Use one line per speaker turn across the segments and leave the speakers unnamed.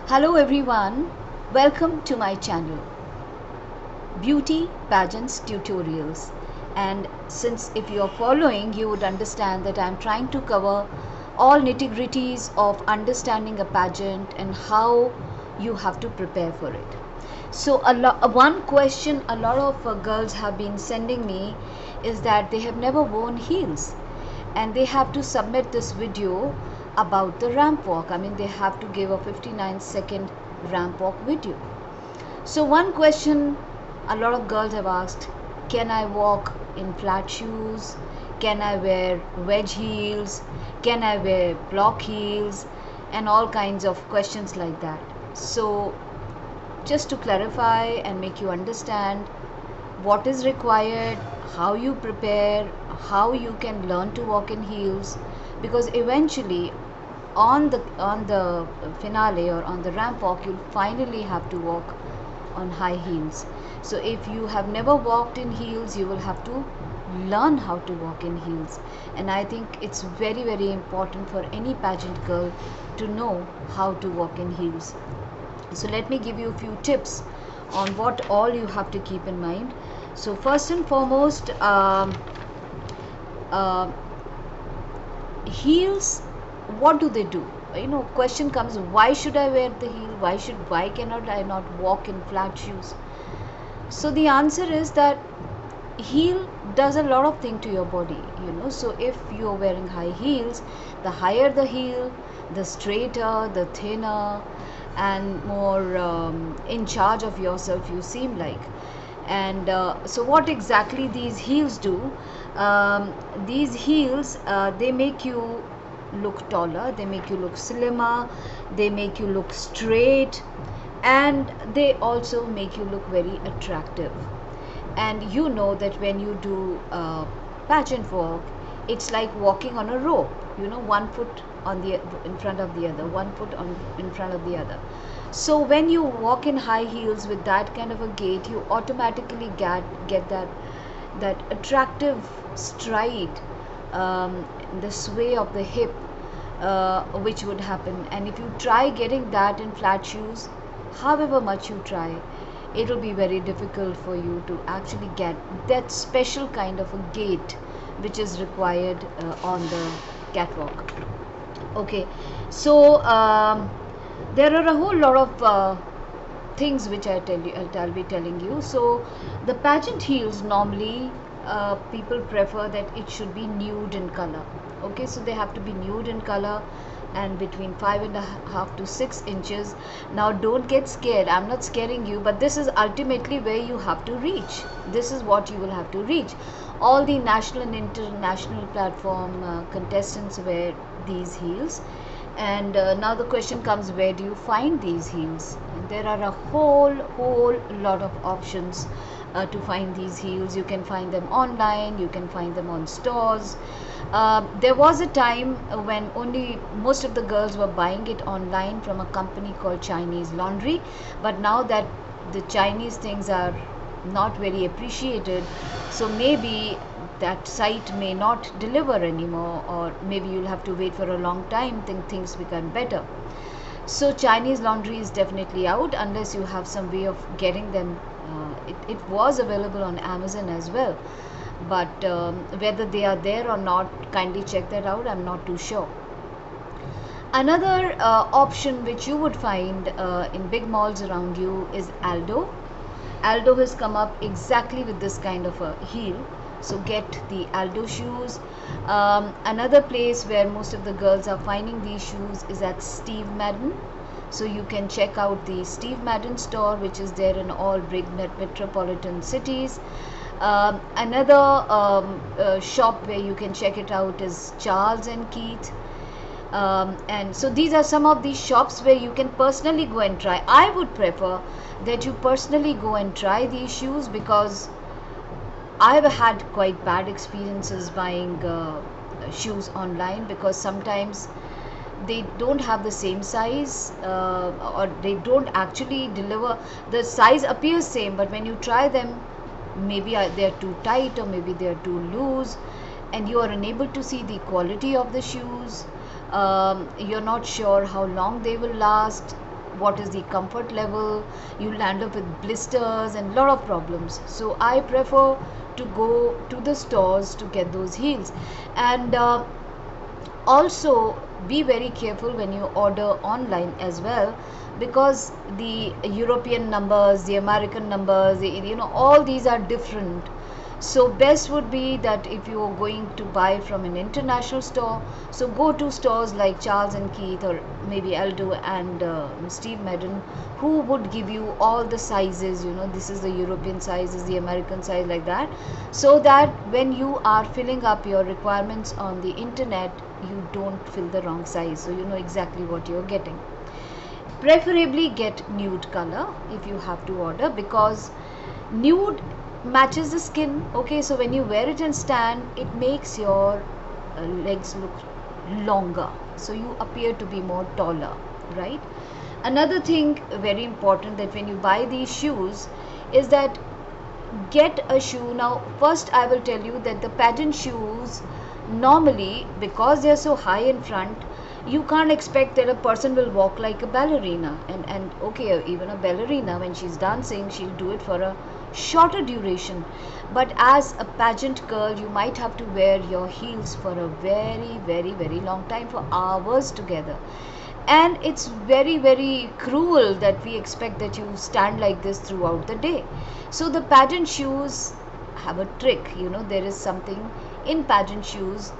Hello everyone, welcome to my channel Beauty Pageants Tutorials. And since if you are following, you would understand that I am trying to cover all nitty-gritties of understanding a pageant and how you have to prepare for it. So one question a lot of girls have been sending me is that they have never worn heels and they have to submit this video about the ramp walk. I mean, they have to give a 59-second ramp walk video. So one question a lot of girls have asked, can I walk in flat shoes? Can I wear wedge heels? Can I wear block heels? And all kinds of questions like that. So just to clarify and make you understand what is required, how you prepare, how you can learn to walk in heels, because eventually on the finale or on the ramp walk you'll finally have to walk on high heels. So if you have never walked in heels, you will have to learn how to walk in heels, and I think it's very important for any pageant girl to know how to walk in heels. So let me give you a few tips on what all you have to keep in mind. So first and foremost, heels, what do they do? Question comes, why should I wear the heel? Why cannot I not walk in flat shoes? So the answer is that heel does a lot of things to your body. So if you're wearing high heels, the higher the heel, the straighter, the thinner, and more in charge of yourself you seem like. And so what exactly these heels do? These heels, they make you look taller, they make you look slimmer, they make you look straight, and they also make you look very attractive. And you know that when you do pageant walk, it's like walking on a rope, one foot on the in front of the other, one foot on in front of the other. So when you walk in high heels with that kind of a gait, you automatically get that attractive stride, the sway of the hip, which would happen. And if you try getting that in flat shoes, however much you try, it will be very difficult for you to actually get that special kind of a gait which is required on the catwalk. Okay, so there are a whole lot of things which I'll be telling you. So the pageant heels, normally people prefer that it should be nude in color. Okay, so they have to be nude in color and between 5.5 to 6 inches. Now don't get scared, I'm not scaring you, but this is ultimately where you have to reach. This is what you will have to reach. All the national and international platform contestants wear these heels. And now the question comes, where do you find these heels? And there are a whole lot of options to find these heels. You can find them online, you can find them on stores. There was a time when only most of the girls were buying it online from a company called Chinese Laundry, but now that the Chinese things are not very appreciated, so maybe that site may not deliver anymore, or maybe you'll have to wait for a long time till things become better. So Chinese Laundry is definitely out unless you have some way of getting them. It was available on Amazon as well, but whether they are there or not, kindly check that out, I'm not too sure. Another option which you would find in big malls around you is Aldo. Aldo has come up exactly with this kind of a heel, so get the Aldo shoes. Another place where most of the girls are finding these shoes is at Steve Madden. So you can check out the Steve Madden store, which is there in all big metropolitan cities. Another shop where you can check it out is Charles and Keith. And so these are some of these shops where you can personally go and try. I would prefer that you personally go and try these shoes, because I've had quite bad experiences buying shoes online, because sometimes they don't have the same size, or they don't actually deliver. The size appears same, but when you try them, maybe they're too tight or maybe they're too loose, and you are unable to see the quality of the shoes. You're not sure how long they will last. what is the comfort level. You land up with blisters and lot of problems. So I prefer to go to the stores to get those heels. And also be very careful when you order online as well, because the European numbers, the American numbers, all these are different. So best would be that if you are going to buy from an international store, so go to stores like Charles and Keith, or maybe Aldo and Steve Madden, who would give you all the sizes. This is the European size, this is the American size, like that, so that when you are filling up your requirements on the internet, you don't fill the wrong size, so you know exactly what you're getting. Preferably get nude color if you have to order, because nude matches the skin. Okay, so when you wear it and stand, it makes your legs look longer, so you appear to be more taller, right? Another thing very important, that when you buy these shoes, is that get a shoe. Now first I will tell you that the pageant shoes, normally, because they are so high in front, you can't expect that a person will walk like a ballerina. And okay, even a ballerina, when she's dancing, she'll do it for a shorter duration. But as a pageant girl, you might have to wear your heels for a very, very, very long time, for hours together. And it's very, very cruel that we expect that you stand like this throughout the day. So the pageant shoes have a trick. There is something in pageant shoes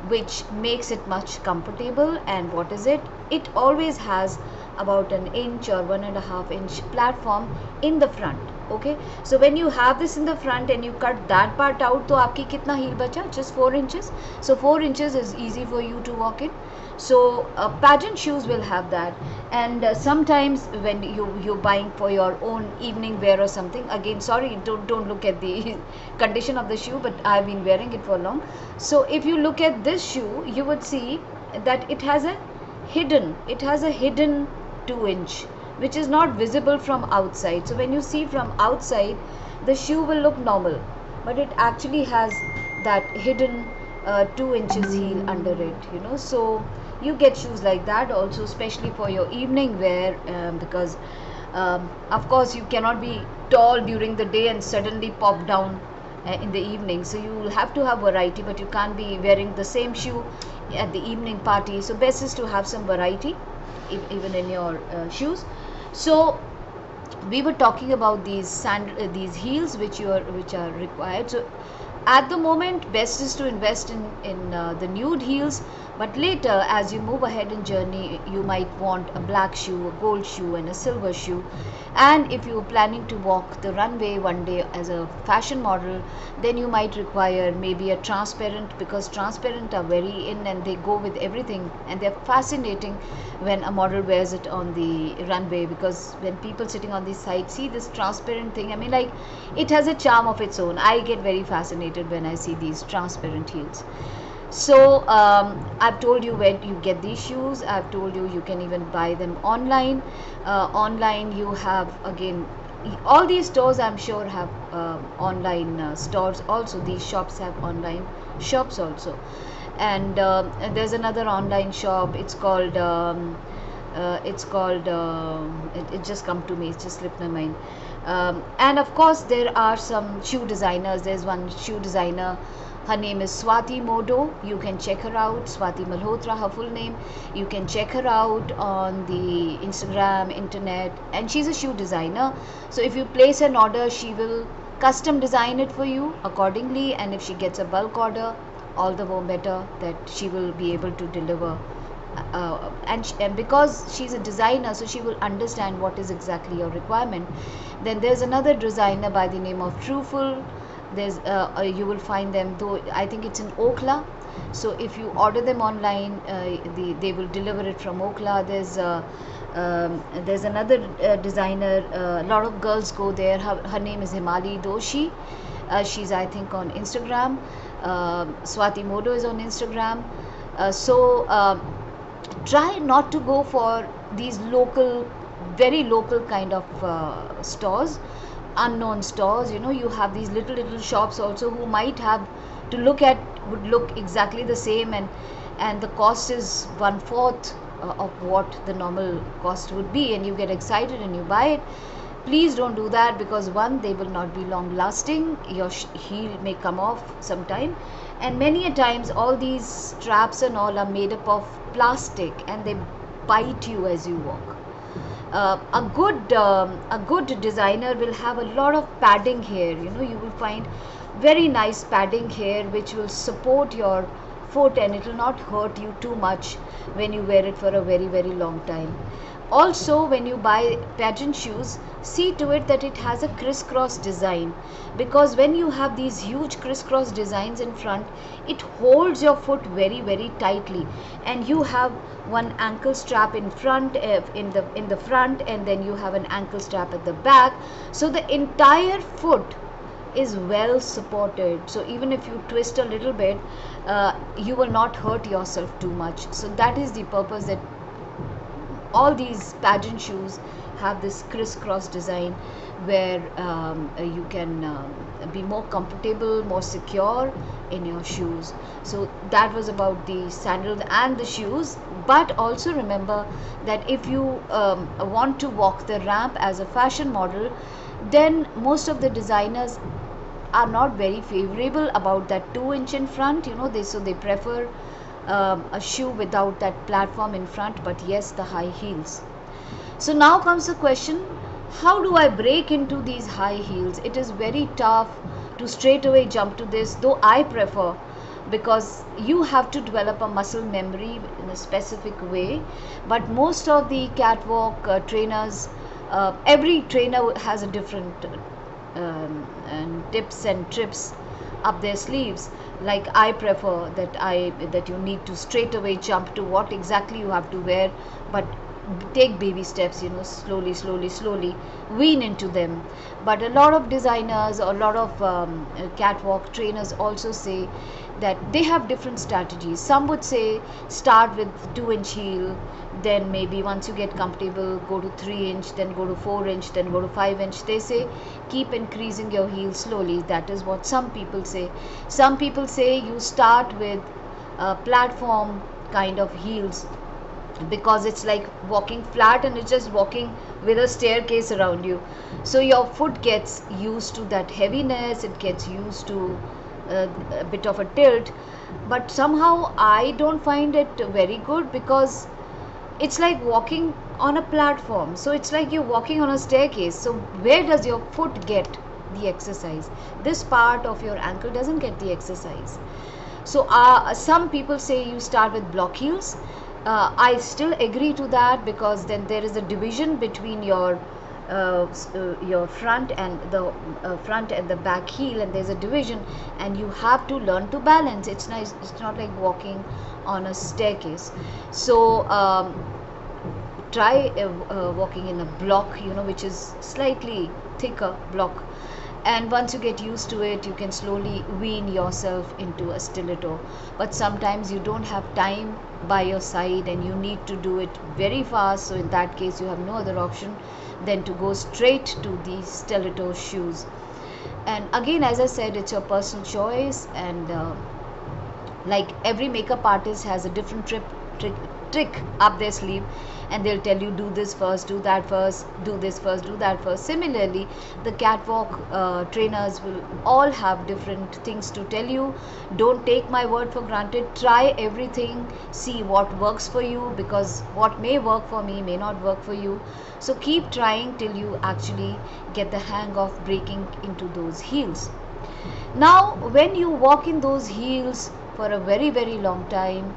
which makes it much comfortable. And what is it? It always has about an inch or 1.5 inch platform in the front. Okay, so when you have this in the front and you cut that part out, to aapki kitna heel bacha? Just 4 inches. So 4 inches is easy for you to walk in. So pageant shoes will have that. And sometimes when you're buying for your own evening wear or something, again, sorry, don't look at the condition of the shoe, but I've been wearing it for long. So if you look at this shoe, you would see that it has a hidden 2-inch, which is not visible from outside. So when you see from outside, the shoe will look normal, but it actually has that hidden 2 inches heel under it. So you get shoes like that also, especially for your evening wear, because of course you cannot be tall during the day and suddenly pop down in the evening. So you will have to have variety, but you can't be wearing the same shoe at the evening party. So best is to have some variety even in your shoes. So we were talking about these heels which are required. So at the moment, best is to invest in the nude heels, but later, as you move ahead in journey, you might want a black shoe, a gold shoe, and a silver shoe. And if you're planning to walk the runway one day as a fashion model, then you might require maybe a transparent, because transparent are very in and they go with everything, and they're fascinating when a model wears it on the runway, because when people sitting on the side see this transparent thing, I mean, like, it has a charm of its own. I get very fascinated when I see these transparent heels. So I've told you where you get these shoes. I've told you can even buy them online. Online you have, again, all these stores I'm sure have online stores also. These shops have online shops also. And there's another online shop. It's called it just come to me, it just slipped my mind. And of course there are some shoe designers. There's one shoe designer, her name is Swati Modo. You can check her out. Swati Malhotra, her full name. You can check her out on the Instagram, internet, and she's a shoe designer. So if you place an order, she will custom design it for you accordingly, and if she gets a bulk order, all the more better that she will be able to deliver. And because she's a designer, so she will understand what is exactly your requirement. Then there's another designer by the name of Trueful. There's you will find them, though I think it's in Okla. So if you order them online, they will deliver it from Okla. There's another designer. A lot of girls go there. Her name is Himali Doshi. She's, I think, on Instagram. Swati Modo is on Instagram. Try not to go for these local, very local kind of stores, unknown stores. You have these little shops also who might have would look exactly the same, and the cost is 1/4 of what the normal cost would be, and you get excited and you buy it. Please don't do that, because one, they will not be long lasting. Your heel may come off sometime, and many a times all these straps and all are made up of plastic, and they bite you as you walk. A good designer will have a lot of padding here. You will find very nice padding here which will support your foot, and it will not hurt you too much when you wear it for a very very long time. Also, when you buy pageant shoes, see to it that it has a crisscross design, because when you have these huge crisscross designs in front, it holds your foot very very tightly, and you have one ankle strap in front, in the front, and then you have an ankle strap at the back, so the entire foot is well supported. So even if you twist a little bit, you will not hurt yourself too much. So that is the purpose, that all these pageant shoes have this crisscross design, where you can be more comfortable, more secure in your shoes. So that was about the sandals and the shoes. But also remember that if you want to walk the ramp as a fashion model, then most of the designers are not very favorable about that 2 inch in front. They prefer a shoe without that platform in front, but yes, the high heels. So now comes the question, how do I break into these high heels? It is very tough to straight away jump to this, though I prefer, because you have to develop a muscle memory in a specific way. But most of the catwalk trainers, every trainer has a different and tips and trips up their sleeves. Like I prefer that you need to straight away jump to what exactly you have to wear, but take baby steps, slowly wean into them. But a lot of designers, or a lot of catwalk trainers also say that they have different strategies. Some would say start with 2 inch heel, then maybe once you get comfortable go to 3 inch, then go to 4 inch, then go to 5 inch. They say keep increasing your heel slowly. That is what some people say. Some people say you start with platform kind of heels, because it's like walking flat and it's just walking with a staircase around you, so your foot gets used to that heaviness, it gets used to a bit of a tilt. But somehow I don't find it very good, because it's like walking on a platform, so it's like you're walking on a staircase. So where does your foot get the exercise? This part of your ankle doesn't get the exercise. So some people say you start with block heels. I still agree to that, because then there is a division between your front and the back heel, and there's a division, and you have to learn to balance. It's nice. It's not like walking on a staircase. So try walking in a block, which is slightly thicker block. And once you get used to it, you can slowly wean yourself into a stiletto. But sometimes you don't have time by your side and you need to do it very fast, so in that case you have no other option than to go straight to the stiletto shoes. And again, as I said, it's your personal choice, and like every makeup artist has a different trick up their sleeve, and they'll tell you do this first, do that first, do this first, do that first. Similarly, the catwalk trainers will all have different things to tell you. Don't take my word for granted. Try everything, see what works for you, because what may work for me may not work for you. So keep trying till you actually get the hang of breaking into those heels. Now when you walk in those heels for a very very long time,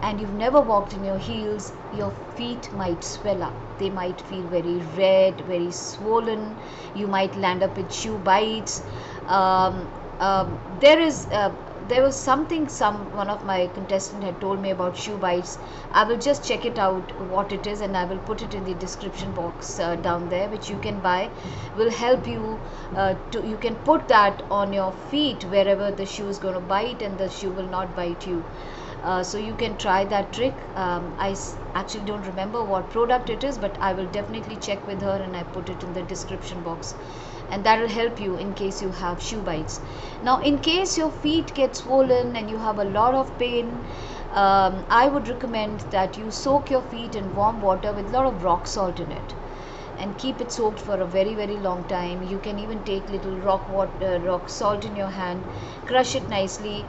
and you've never walked in your heels, your feet might swell up. They might feel very red, very swollen. You might land up with shoe bites. There was something one of my contestants had told me about shoe bites. I will just check it out what it is, and I will put it in the description box down there, which you can buy. Will help you you can put that on your feet wherever the shoe is going to bite, and the shoe will not bite you. So you can try that trick. I actually don't remember what product it is, but I will definitely check with her, and I put it in the description box, and that will help you in case you have shoe bites. Now in case your feet get swollen and you have a lot of pain, I would recommend that you soak your feet in warm water with a lot of rock salt in it, and keep it soaked for a very very long time. You can even take little rock salt in your hand, crush it nicely,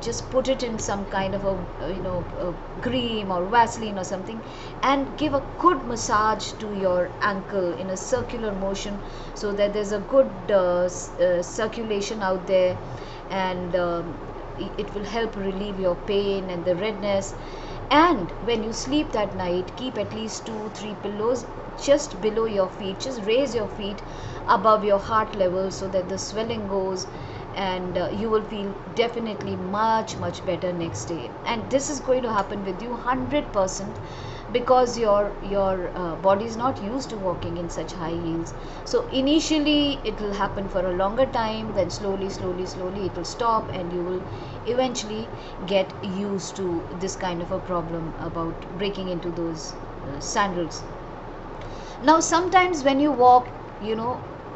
just put it in some kind of a cream or Vaseline or something, and give a good massage to your ankle in a circular motion, so that there's a good circulation out there, and it will help relieve your pain and the redness. And when you sleep that night, keep at least 2 3 pillows just below your feet, just raise your feet above your heart level, so that the swelling goes, and you will feel definitely much better next day. And this is going to happen with you 100%, because your body is not used to walking in such high heels. So initially it will happen for a longer time, then slowly it will stop, and you will eventually get used to this kind of a problem about breaking into those sandals. Now sometimes when you walk,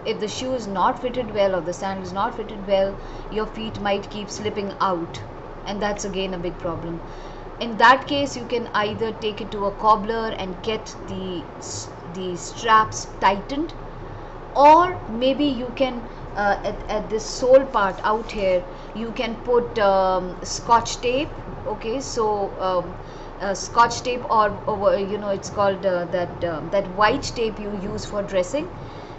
if the shoe is not fitted well or the sandal is not fitted well, your feet might keep slipping out, and that's again a big problem. In that case, you can either take it to a cobbler and get the straps tightened, or maybe you can at this sole part out here, you can put scotch tape. Okay, so scotch tape, or it's called that white tape you use for dressing.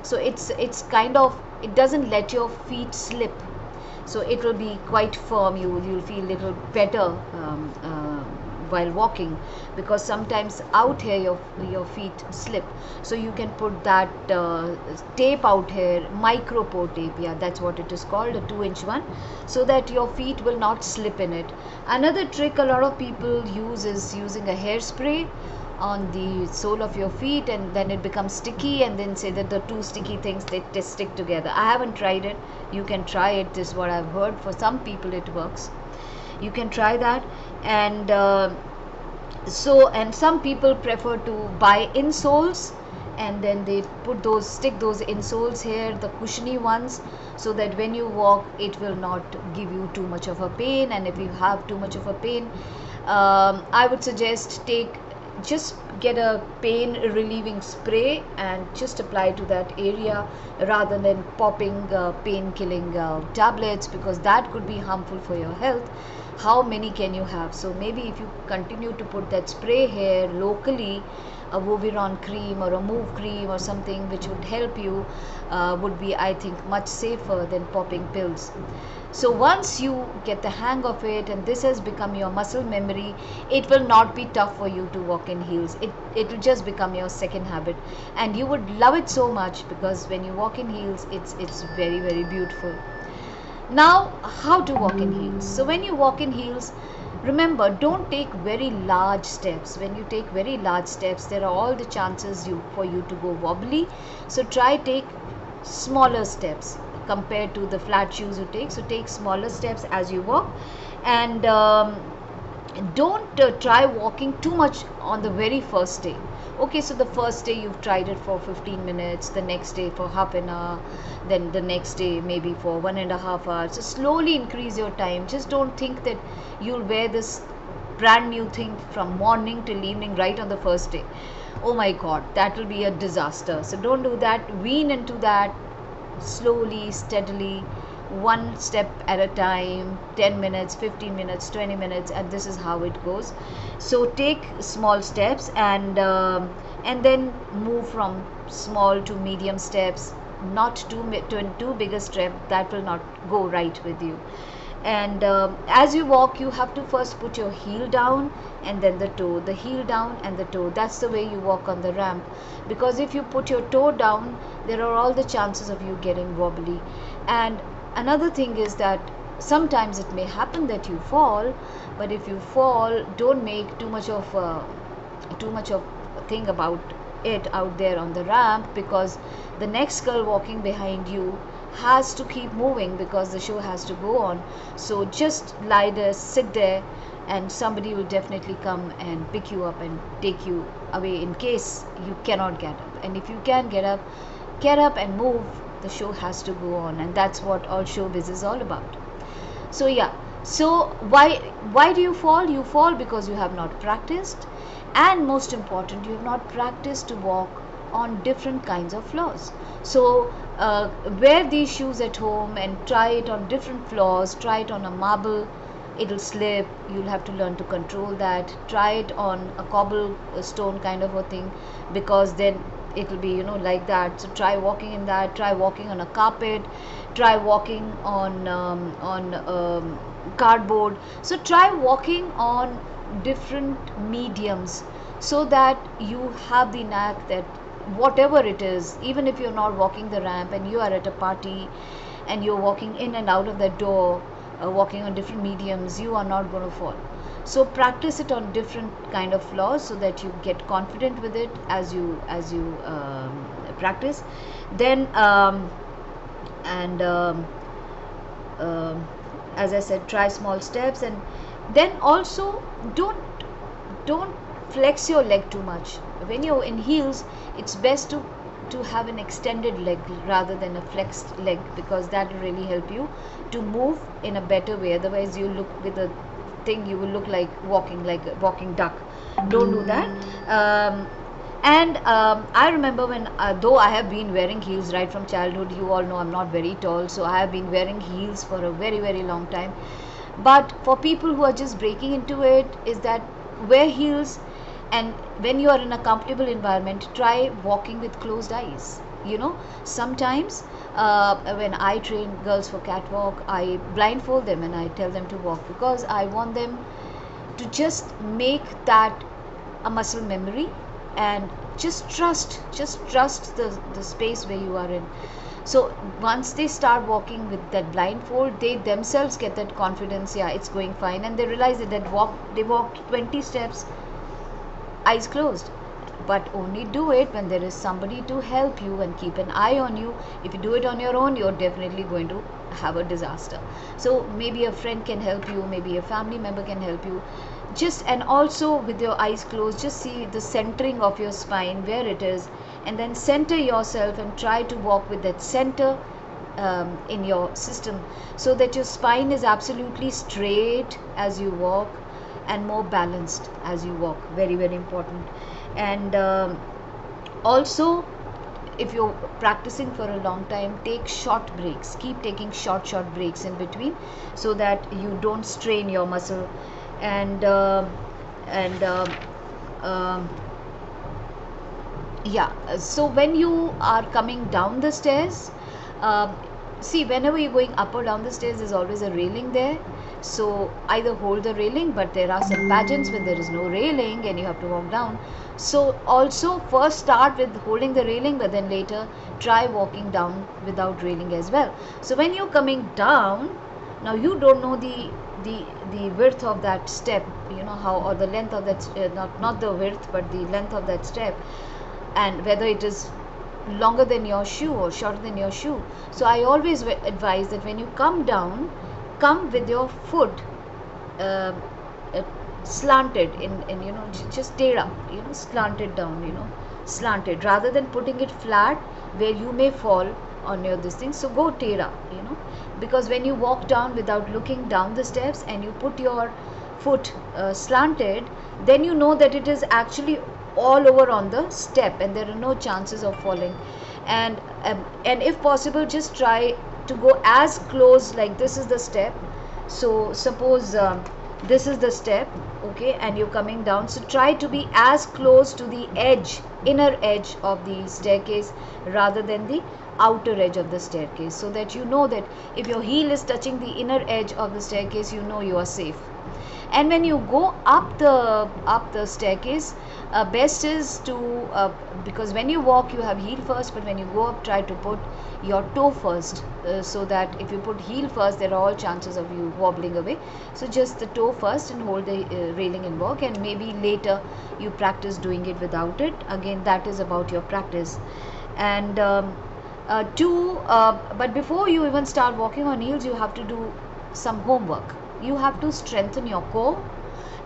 So it's kind of, it doesn't let your feet slip, so it will be quite firm. You'll feel a little better while walking, because sometimes out here your feet slip. So you can put that tape out here, micropore tape, yeah, that's what it is called, a 2-inch one, so that your feet will not slip in it. Another trick a lot of people use is using a hairspray on the sole of your feet, and then it becomes sticky, and then say that the two sticky things, they stick together. I haven't tried it, you can try it. This is what I've heard, for some people it works. You can try that. And and some people prefer to buy insoles, and then they stick those insoles here, the cushiony ones, so that when you walk it will not give you too much of a pain. And if you have too much of a pain, I would suggest just get a pain relieving spray and just apply to that area, rather than popping pain killing tablets, because that could be harmful for your health. How many can you have? So maybe if you continue to put that spray here locally, a Voviron cream or a Move cream or something which would help you, would be, I think, much safer than popping pills. So once you get the hang of it, and this has become your muscle memory, it will not be tough for you to walk in heels. It will just become your second habit, and you would love it so much, because when you walk in heels, it's very very beautiful. Now, how to walk in heels? So when you walk in heels, remember, don't take very large steps. When you take very large steps, there are all the chances for you to go wobbly. So take smaller steps compared to the flat shoes you take. So take smaller steps as you walk, and don't try walking too much on the very first day. Okay, so the first day you've tried it for 15 minutes, the next day for half an hour, then the next day maybe for 1.5 hours. So slowly increase your time. Just don't think that you'll wear this brand new thing from morning till evening right on the first day. Oh my god, that will be a disaster. So don't do that. Wean into that slowly, steadily, one step at a time, 10 minutes, 15 minutes, 20 minutes, and this is how it goes. So take small steps, and then move from small to medium steps, not too big a step. That will not go right with you. And as you walk, you have to first put your heel down, and then the toe, the heel down and the toe. That's the way you walk on the ramp, because if you put your toe down, there are all the chances of you getting wobbly. And another thing is that sometimes it may happen that you fall, but if you fall, don't make too much of thing about it out there on the ramp, because the next girl walking behind you has to keep moving, because the show has to go on. So just lie there, sit there, and somebody will definitely come and pick you up and take you away in case you cannot get up. And if you can get up and move. The show has to go on, and that's what all showbiz is all about. So yeah, So why do you fall? You fall because you have not practiced, and most important, you have not practiced to walk on different kinds of floors. So wear these shoes at home and try it on different floors. Try it on a marble, it'll slip, you'll have to learn to control that. Try it on a cobblestone kind of a thing, because then it'll be, you know, like that. So try walking in that. Try walking on a carpet. Try walking on cardboard. So try walking on different mediums, so that you have the knack that whatever it is, even if you're not walking the ramp and you are at a party and you're walking in and out of that door, walking on different mediums, you are not going to fall. So practice it on different kind of floors, so that you get confident with it as you practice. Then and as I said, try small steps. And then also don't flex your leg too much. When you're in heels, it's best to have an extended leg rather than a flexed leg, because that will really help you to move in a better way. Otherwise you look with a thing, you will look like a walking duck. Don't do that. I remember when, though I have been wearing heels right from childhood, you all know I'm not very tall, so I have been wearing heels for a very, very long time. But for people who are just breaking into it, is that wear heels, and when you are in a comfortable environment, try walking with closed eyes. You know, sometimes when I train girls for catwalk, I blindfold them and I tell them to walk, because I want them to just make that a muscle memory, and just trust the space where you are in. So once they start walking with that blindfold, they themselves get that confidence, yeah, it's going fine, and they realize that they walked 20 steps eyes closed. But only do it when there is somebody to help you and keep an eye on you. If you do it on your own, you're definitely going to have a disaster. So maybe a friend can help you, maybe a family member can help you. And also with your eyes closed, just see the centering of your spine, where it is, and then center yourself and try to walk with that center in your system, so that your spine is absolutely straight as you walk, and more balanced as you walk. Very, very important. And also, if you're practicing for a long time, take short breaks. Keep taking short breaks in between, so that you don't strain your muscle. And yeah, so when you are coming down the stairs, see, whenever you're going up or down the stairs, there's always a railing there. So either hold the railing, but there are some pageants where there is no railing and you have to walk down. So also first start with holding the railing, but then later try walking down without railing as well. So when you're coming down, now you don't know the width of that step, you know, how, or the length of that, not the width but the length of that step, and whether it is longer than your shoe or shorter than your shoe. So I always advise that when you come down, come with your foot slanted in you know, just tera, you know, slanted down, you know, slanted, rather than putting it flat where you may fall on your this thing. So go tera, you know, because when you walk down without looking down the steps and you put your foot slanted, then you know that it is actually all over on the step and there are no chances of falling. And if possible, just try to go as close, like this is the step. So suppose this is the step, okay, and you're coming down, so try to be as close to the edge, inner edge of the staircase rather than the outer edge of the staircase, so that you know that if your heel is touching the inner edge of the staircase, you know you are safe. And when you go up the staircase, best is to because when you walk you have heel first, but when you go up, try to put your toe first, so that if you put heel first, there are all chances of you wobbling away. So just the toe first and hold the railing and walk, and maybe later you practice doing it without it. Again, that is about your practice. And but before you even start walking on heels, you have to do some homework. You have to strengthen your core,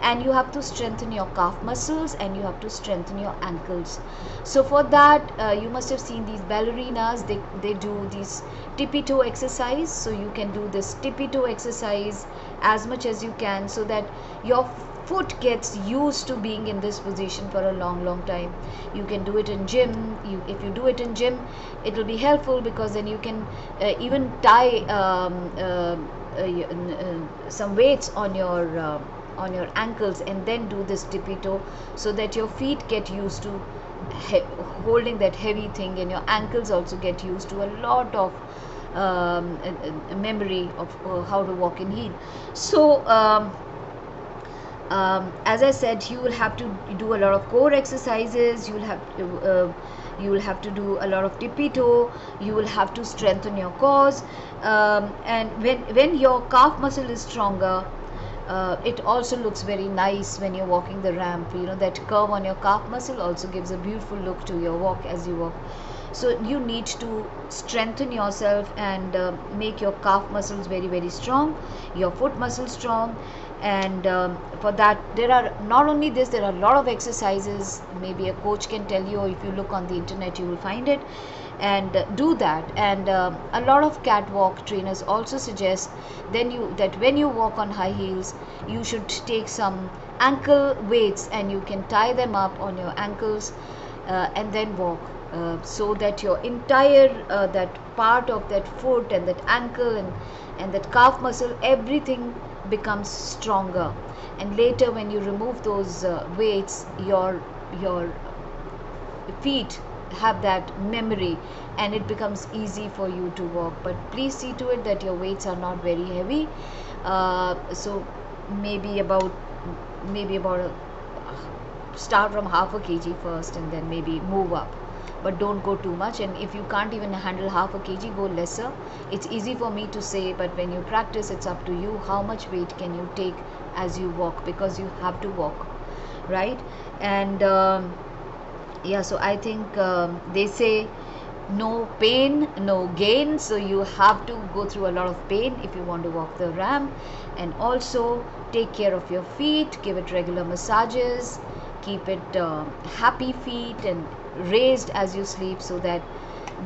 and you have to strengthen your calf muscles, and you have to strengthen your ankles. So for that, you must have seen these ballerinas, they do these tippy toe exercise. So you can do this tippy toe exercise as much as you can, so that your foot gets used to being in this position for a long time. You can do it in gym. If you do it in gym, it will be helpful, because then you can even tie some weights on your ankles, and then do this tippy toe, so that your feet get used to holding that heavy thing, and your ankles also get used to a lot of memory of how to walk in heel. So as I said, you will have to do a lot of core exercises. You will have to do a lot of tippy toe. You will have to strengthen your cores, and when your calf muscle is stronger, it also looks very nice when you're walking the ramp. That curve on your calf muscle also gives a beautiful look to your walk as you walk. So you need to strengthen yourself and make your calf muscles very strong, your foot muscles strong. And for that, there are not only this, there are a lot of exercises. Maybe a coach can tell you, or if you look on the internet you will find it, and do that. And a lot of catwalk trainers also suggest that when you walk on high heels, you should take some ankle weights, and you can tie them up on your ankles and then walk, so that your entire that part of that foot and that ankle and that calf muscle, everything becomes stronger. And later, when you remove those weights, your feet have that memory, and it becomes easy for you to walk. But please see to it that your weights are not very heavy. So maybe about start from half a kg first, and then maybe move up, but don't go too much. And if you can't even handle half a kg, go lesser. It's easy for me to say, but when you practice, it's up to you how much weight can you take as you walk, because you have to walk, right? And yeah, so I think they say no pain, no gain. So you have to go through a lot of pain if you want to walk the ramp. And also take care of your feet, give it regular massages, keep it happy feet and raised as you sleep, so that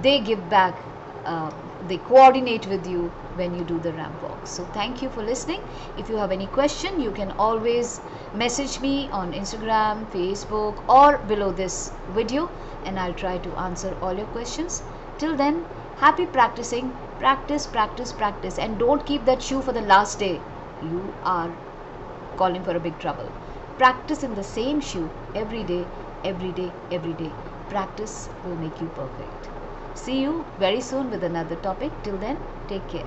they give back, they coordinate with you when you do the ramp walk. So thank you for listening. If you have any question, you can always message me on Instagram, Facebook, or below this video, and I'll try to answer all your questions. Till then, happy practicing. Practice, and don't keep that shoe for the last day. You are calling for a big trouble. Practice in the same shoe every day. Practice will make you perfect. See you very soon with another topic. Till then, take care.